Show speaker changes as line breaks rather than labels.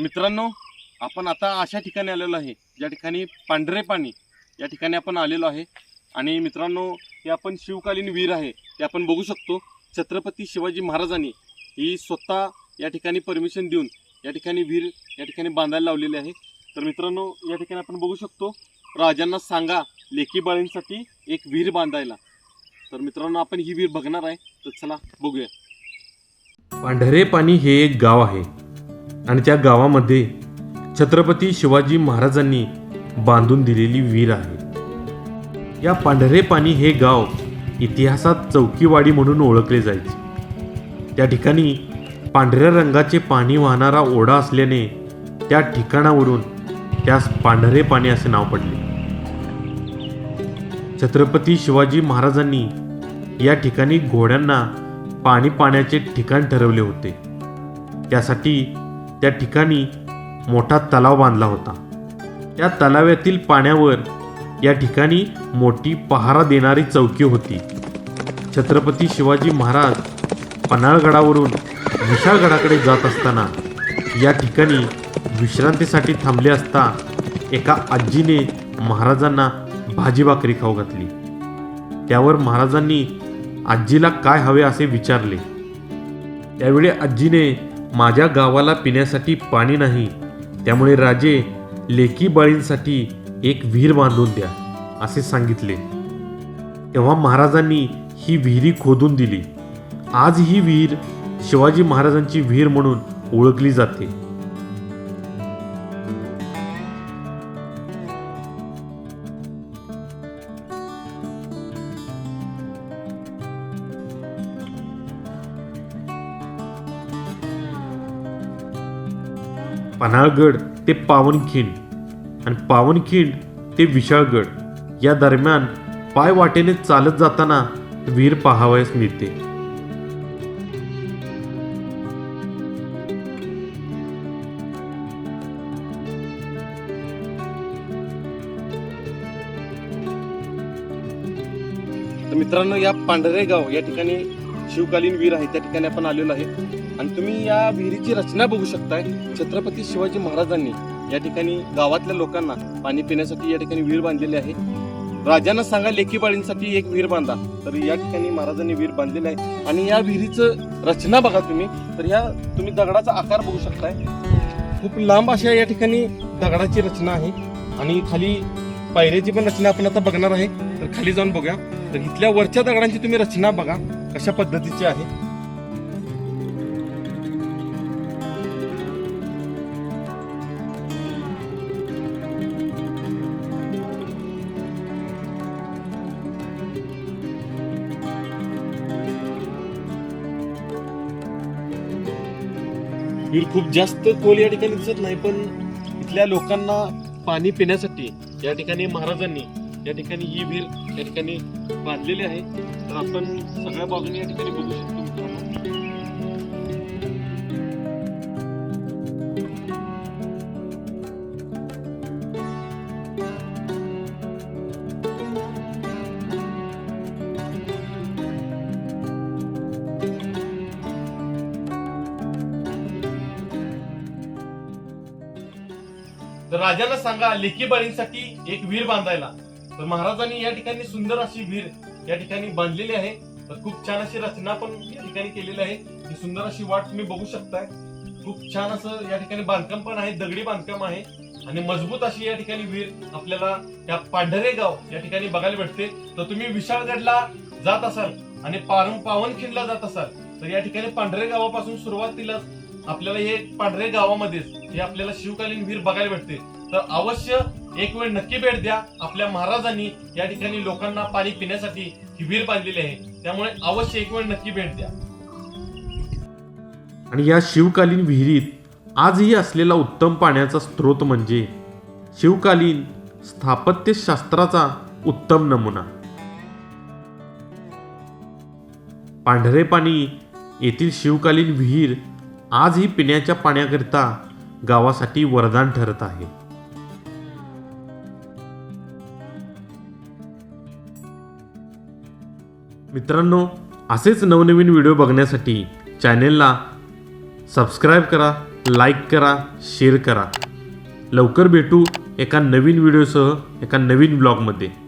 मित्रांनो, आपण आता अशा ठिकाणी आलेलो आहे ज्या ठिकाणी पांढरे पाणी या ठिकाणी आपण आलेलो आहे। आणि मित्रांनो, हे आपण शिवकालीन विहीर आहे ते आपण बघू शकतो। छत्रपती शिवाजी महाराजांनी ही स्वतः या ठिकाणी परमिशन देऊन या ठिकाणी विहीर या ठिकाणी बांधायला लावलेली आहे। तर मित्रांनो, या ठिकाणी आपण बघू शकतो, राजांना सांगा लेकी बाळींसाठी एक विहीर बांधायला। तर मित्रांनो, आपण ही विहीर बघणार आहे, तर चला बघूया।
पांढरे पाणी हे एक गाव आहे आणि त्या गावामध्ये छत्रपती शिवाजी महाराजांनी बांधून दिलेली विहीर आहे। या पांढरे पाणी हे गाव इतिहासात चौकीवाडी म्हणून ओळखले जायचे। त्या ठिकाणी पांढऱ्या रंगाचे पाणी वाहणारा ओढा असल्याने त्या ठिकाणावरून त्यास पांढरे पाणी असे नाव पडले। छत्रपती शिवाजी महाराजांनी या ठिकाणी घोड्यांना पाणी पाण्याचे ठिकाण ठरवले होते। त्यासाठी त्या ठिकाणी मोठा तलाव बांधला होता। त्या तलावातील पाण्यावर या ठिकाणी मोठी पहारा देणारी चौकी होती। छत्रपती शिवाजी महाराज पन्हाळगडावरून विशाळगडाकडे जात असताना या ठिकाणी विश्रांतीसाठी थांबले असता एका आजीने महाराजांना भाजी भाकरी खाऊ घातली। त्यावर महाराजांनी आजीला काय हवे असे विचारले। त्यावेळी आजीने माझ्या गावाला पिण्यासाठी पाणी नाही, त्यामुळे राजे लेकी बाळींसाठी एक विहीर बांधून द्या असे सांगितले। तेव्हा महाराजांनी ही विहिरी खोदून दिली। आज ही विहीर शिवाजी महाराजांची विहीर म्हणून ओळखली जाते। पन्हाळगड ते पावनखिंड आणि पावनखिंड ते विशाळगड या दरम्यान पाय वाटेने चालत जाताना विहीर पाहावयास मिळते।
तर मित्रांनो, या पांढरे गाव या ठिकाणी शिवकालीन विहीर आहे त्या ठिकाणी आपण आलेलो आहे। आणि तुम्ही या विहिरीची रचना बघू शकताय। छत्रपती शिवाजी महाराजांनी या ठिकाणी गावातल्या लोकांना पाणी पिण्यासाठी या ठिकाणी विहीर बांधलेली आहे। राजांना सांगा लेकी बाळींसाठी एक विहीर बांधा, तर या ठिकाणी महाराजांनी विहीर बांधलेली आहे। आणि या विहिरीचं रचना बघा तुम्ही, तर या तुम्ही दगडाचा आकार बघू शकताय। खूप लांब अशा या ठिकाणी दगडाची रचना आहे आणि खाली पायऱ्याची पण रचना आपण आता बघणार आहे। तर खाली जाऊन बघूया। तर इथल्या वरच्या दगडांची तुम्ही रचना बघा कशा पद्धतीची आहे। विहीर खूप जास्त खोल या ठिकाणी दिसत नाही, पण इथल्या लोकांना पाणी पिण्यासाठी या ठिकाणी महाराजांनी या ठिकाणी ही विहीर या ठिकाणी बांधलेली आहे। तर आपण सगळ्या बाजूने या ठिकाणी बघू शकतो मित्रांनो। तर राजांना सांगा लेकी बाळींसाठी एक विहीर बांधायला। तर महाराजांनी या ठिकाणी सुंदर अशी विहीर या ठिकाणी बांधलेली आहे। तर खूप छान अशी रचना पण या ठिकाणी केलेली आहे। ही सुंदर अशी वाट तुम्ही बघू शकताय। खूप छान असं या ठिकाणी बांधकाम पण आहे, दगडी बांधकाम आहे आणि मजबूत अशी या ठिकाणी विहीर आपल्याला त्या पांढरे गाव या ठिकाणी बघायला भेटते। तर तुम्ही विशाळगडला जात असाल आणि पावनखिंडला जात असाल तर या ठिकाणी पांढरे गावापासून सुरुवातीला आपल्याला हे पांढरे गावामध्येच हे आपल्याला शिवकालीन विहीर बघायला भेटते। तर अवश्य एक वेळ नक्की भेट द्या। आपल्या महाराजांनी या ठिकाणी लोकांना पाणी पिण्यासाठी ही विहीर बांधलेली आहे, त्यामुळे अवश्य एक वेळ नक्की भेट द्या।
आणि या शिवकालीन विहिरीत आजही असलेला उत्तम पाण्याचा स्रोत म्हणजे शिवकालीन स्थापत्यशास्त्राचा उत्तम नमुना। पांढरे पाणी येथील शिवकालीन विहीर आजही पिण्याच्या पाण्याकरिता गावासाठी वरदान ठरत आहे। मित्रांनो, असेच नवनवीन व्हिडिओ बघण्यासाठी चॅनेलला सबस्क्राईब करा, लाईक करा, शेअर करा. लवकर भेटू एका नवीन व्हिडिओसह एका नवीन ब्लॉगमध्ये.